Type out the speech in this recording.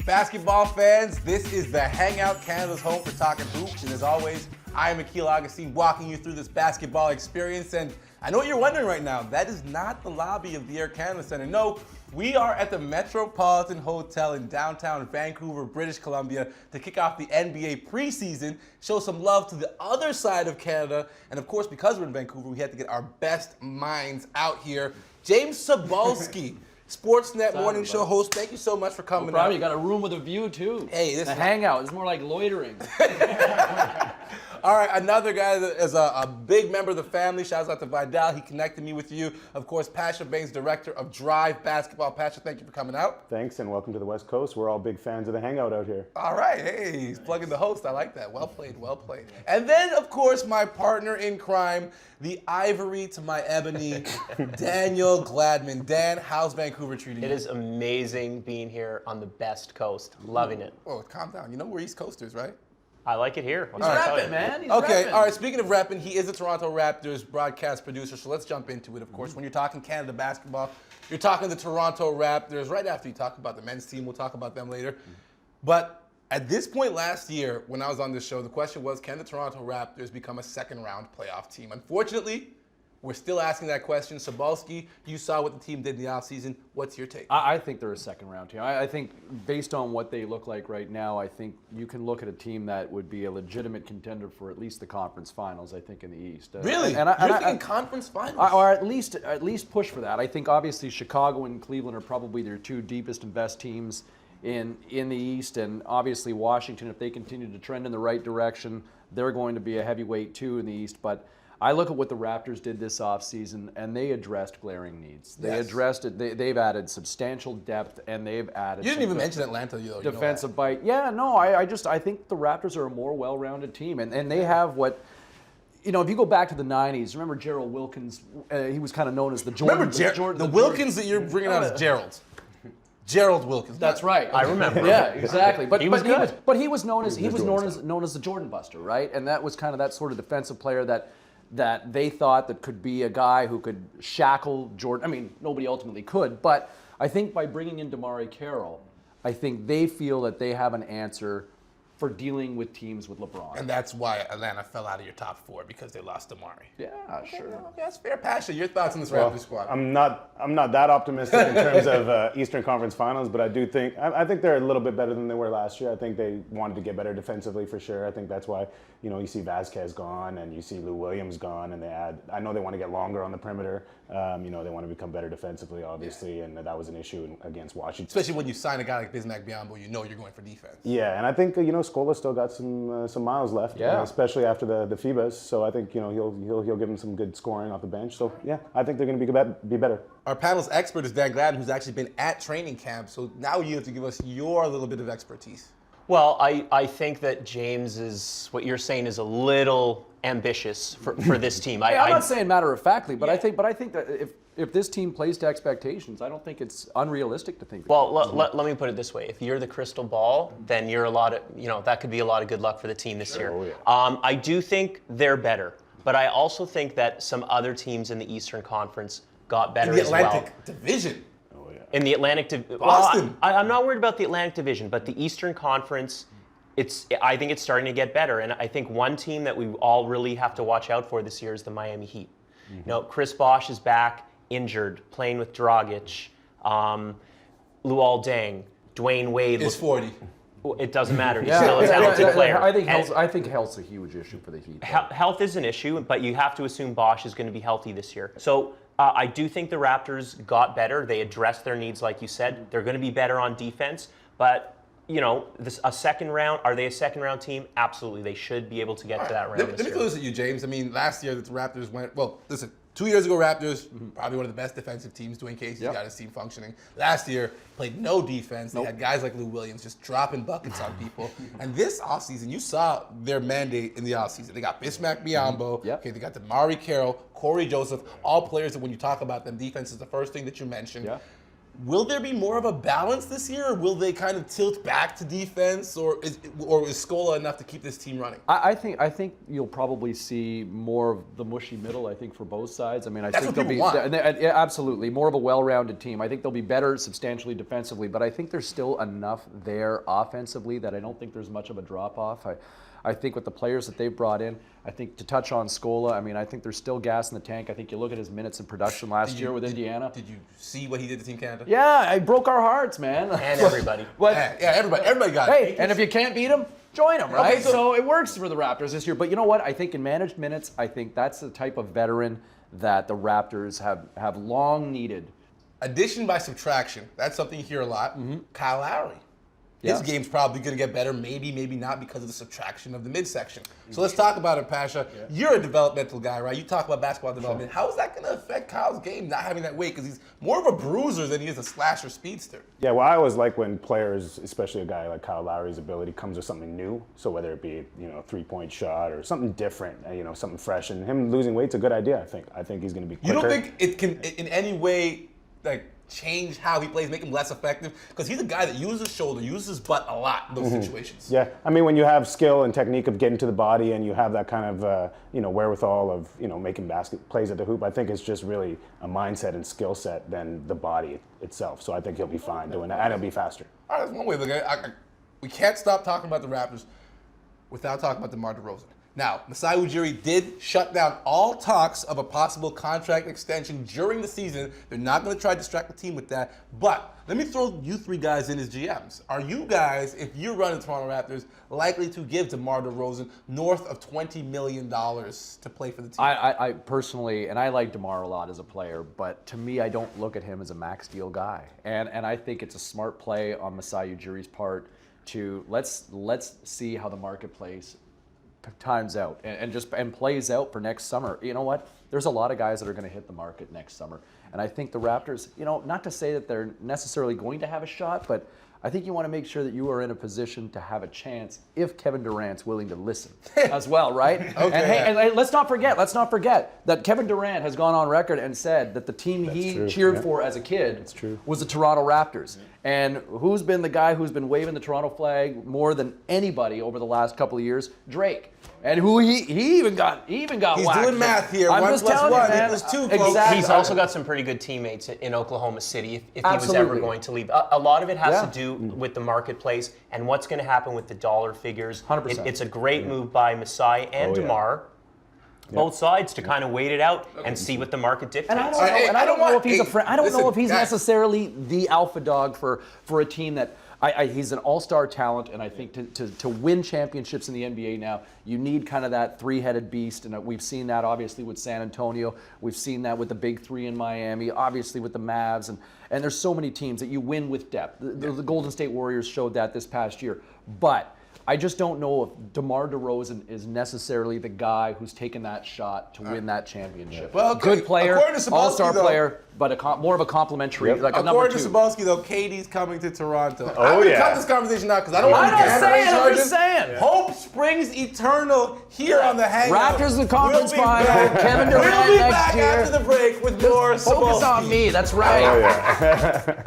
Basketball fans, this is the Hangout, Canada's home for talking hoops. And as always, I am Akil Augustine walking you through this basketball experience. And I know what you're wondering right now. That is not the lobby of the Air Canada Centre. No, we are at the Metropolitan Hotel in downtown Vancouver, British Columbia to kick off the NBA preseason, show some love to the other side of Canada. And of course, because we're in Vancouver, we had to get our best minds out here. James Cybulski, Sportsnet morning show host. Thank you so much for coming out. You got a room with a view too. Hey, this is a hangout. It's more like loitering. All right, another guy that is a big member of the family. Shouts out to Vidal. He connected me with you. Of course, Pasha Baines, director of Drive Basketball. Pasha, thank you for coming out. Thanks, and welcome to the West Coast. We're all big fans of the Hangout out here. All right, hey, he's plugging the host. I like that. Well played, well played. And then, of course, my partner in crime, the ivory to my ebony, Daniel Gladman. Dan, how's Vancouver treating you? It is amazing being here on the best coast. Loving it. Oh, calm down. You know we're East Coasters, right? I like it here. He's repping, man. He's okay, repping. all right. Speaking of repping, he is a Toronto Raptors broadcast producer, so let's jump into it, of course. When you're talking Canada basketball, you're talking the Toronto Raptors. Right after you talk about the men's team, we'll talk about them later. But at this point last year, when I was on this show, the question was, can the Toronto Raptors become a second-round playoff team? Unfortunately, we're still asking that question. Cybulski, you saw what the team did in the offseason. What's your take? I think they're a second-round team. I think based on what they look like right now, I think you can look at a team that would be a legitimate contender for at least the conference finals, I think, in the East. Really? You're thinking conference finals? Or at least push for that. I think obviously Chicago and Cleveland are probably their two deepest and best teams in the East, and obviously Washington, if they continue to trend in the right direction, they're going to be a heavyweight too in the East. But I look at what the Raptors did this offseason, and they addressed glaring needs. They addressed it. They've added substantial depth, and they've added. You didn't even mention Atlanta, though. Defensive bite. Yeah, no, I think the Raptors are a more well-rounded team, and they have what. You know, if you go back to the 90s, remember Gerald Wilkins? He was kind of known as the Jordan. Remember the Wilkins that you're bringing out is Gerald. Gerald Wilkins. That's right. I remember. Yeah, exactly. But he was good. But he was known as the Jordan Buster, right? And that was kind of that sort of defensive player that they thought that could be a guy who could shackle Jordan. I mean, nobody ultimately could, but I think by bringing in DeMar DeRozan, I think they feel that they have an answer for dealing with teams with LeBron. And that's why Atlanta fell out of your top four, because they lost DeMar. Yeah, sure. Okay, that's fair. Passion. Your thoughts on this Raptors squad? I'm not that optimistic in terms of Eastern Conference Finals, but I think they're a little bit better than they were last year. I think they wanted to get better defensively for sure. I think that's why you see Vasquez gone and you see Lou Williams gone, and I know they want to get longer on the perimeter. They want to become better defensively, obviously, and that was an issue against Washington. Especially when you sign a guy like Bismack Biyombo, you know you're going for defense. Yeah, and I think Scola still got some miles left, especially after the FIBAs. So I think he'll give him some good scoring off the bench. So yeah, I think they're going to be better. Our panel's expert is Dan Gladden, who's actually been at training camp. So now you have to give us your little bit of expertise. Well, I think that James is, what you're saying is a little ambitious for this team. I'm not saying matter-of-factly, but I think that if this team plays to expectations, I don't think it's unrealistic to think. Well, let me put it this way: if you're the crystal ball, then you're that could be a lot of good luck for the team this year. Oh, yeah. I do think they're better, but I also think that some other teams in the Eastern Conference got better as well. In the Atlantic Division. In the Atlantic Division. Boston. I'm not worried about the Atlantic Division, but the Eastern Conference, I think it's starting to get better. And I think one team that we all really have to watch out for this year is the Miami Heat. Mm-hmm. Chris Bosh is back, injured, playing with Dragic. Luol Deng, Dwayne Wade. Is 40. It doesn't matter. He's still a talented player. I think health's a huge issue for the Heat. Health is an issue, but you have to assume Bosh is going to be healthy this year. So I do think the Raptors got better. They addressed their needs, like you said. They're going to be better on defense. But, a second round, are they a second round team? Absolutely. They should be able to get to that round this year. Let me throw this at you, James. I mean, last year the Raptors went, well, listen, 2 years ago, Raptors, probably one of the best defensive teams. Dwayne Casey got his team functioning. Last year, played no defense. They had guys like Lou Williams just dropping buckets on people. And this offseason, you saw their mandate in the offseason. They got Bismack Biyombo. Okay, they got DeMar DeRozan, Corey Joseph, all players that when you talk about them, defense is the first thing that you mentioned. Will there be more of a balance this year, or will they kind of tilt back to defense, or is Scola enough to keep this team running? I think you'll probably see more of the mushy middle. I think for both sides. I mean, I That's think what they'll people be want. absolutely more of a well-rounded team. I think they'll be better substantially defensively, but I think there's still enough there offensively that I don't think there's much of a drop-off. I think with the players that they've brought in, I think to touch on Scola, I mean, I think there's still gas in the tank. I think you look at his minutes in production last year with Indiana. Did you see what he did to Team Canada? Yeah, it broke our hearts, man. And everybody. But Yeah, everybody got it. hey, and if you can't beat them, join them, right? Okay, so it works for the Raptors this year. But you know what? I think in managed minutes, I think that's the type of veteran that the Raptors have long needed. Addition by subtraction. That's something you hear a lot. Kyle Lowry. His Yes. game's probably going to get better, maybe not because of the subtraction of the midsection. So let's talk about it, Pasha. Yeah. You're a developmental guy, right? You talk about basketball development. How is that going to affect Kyle's game, not having that weight? Because he's more of a bruiser than he is a slasher speedster. Yeah, well, I always like when players, especially a guy like Kyle Lowry's ability, comes with something new. So whether it be, a three-point shot or something different, something fresh. And him losing weight's a good idea, I think. I think he's going to be quicker. You don't think it can, in any way, change how he plays, make him less effective? Because he's a guy that uses his shoulder, uses his butt a lot in those situations. Yeah, I mean, when you have skill and technique of getting to the body and you have that kind of, wherewithal of, making basket plays at the hoop, I think it's just really a mindset and skill set than the body itself. So I think he'll be fine doing that, and he'll be faster. All right, that's one way to look at it. We can't stop talking about the Raptors without talking about DeMar DeRozan. Now, Masai Ujiri did shut down all talks of a possible contract extension during the season. They're not going to try to distract the team with that. But let me throw you three guys in as GMs. Are you guys, if you're running Toronto Raptors, likely to give DeMar DeRozan north of $20 million to play for the team? I personally, and I like DeMar a lot as a player, but to me, I don't look at him as a max deal guy. And I think it's a smart play on Masai Ujiri's part to let's see how the marketplace times out and plays out for next summer. You know what? There's a lot of guys that are going to hit the market next summer. And I think the Raptors, not to say that they're necessarily going to have a shot, but I think you want to make sure that you are in a position to have a chance if Kevin Durant's willing to listen as well, right? Okay. And let's not forget that Kevin Durant has gone on record and said that the team cheered for as a kid was the Toronto Raptors. And who's been the guy who's been waving the Toronto flag more than anybody over the last couple of years? Drake. And who he even got He's whacked. doing math here. I'm 1 just + 1 telling you, man. equals 2. Exactly. He's also got some pretty good teammates in Oklahoma City if he was ever Absolutely. going to leave. A lot of it has to do with the marketplace and what's going to happen with the dollar figures. 100%. It's a great move by Masai and DeMar, both sides, to kind of wait it out and see what the market dictates. And I don't know if he's a friend. I don't know if he's guys. necessarily the alpha dog for a team that he's an all-star talent, and I think to win championships in the NBA now, you need kind of that three-headed beast, and we've seen that obviously with San Antonio. We've seen that with the Big Three in Miami, obviously with the Mavs, and there's so many teams that you win with depth. The Golden State Warriors showed that this past year, but I just don't know if DeMar DeRozan is necessarily the guy who's taken that shot to win that championship. Well, okay. Good player, According to Sabalski, all-star though- player, but more of a complimentary, like a number According two. to Sabalski, though, KD's coming to Toronto. Oh, I'm going to yeah. cut this conversation out because I don't want to I'm get just gambling saying, I'm charges. just saying. Yeah. Hope springs eternal here on the Hangout. Raptors in the conference We'll be final. back. Kevin Durant We'll be next back year. after the break with more Focus Sabalski. on me, that's right. Oh, yeah.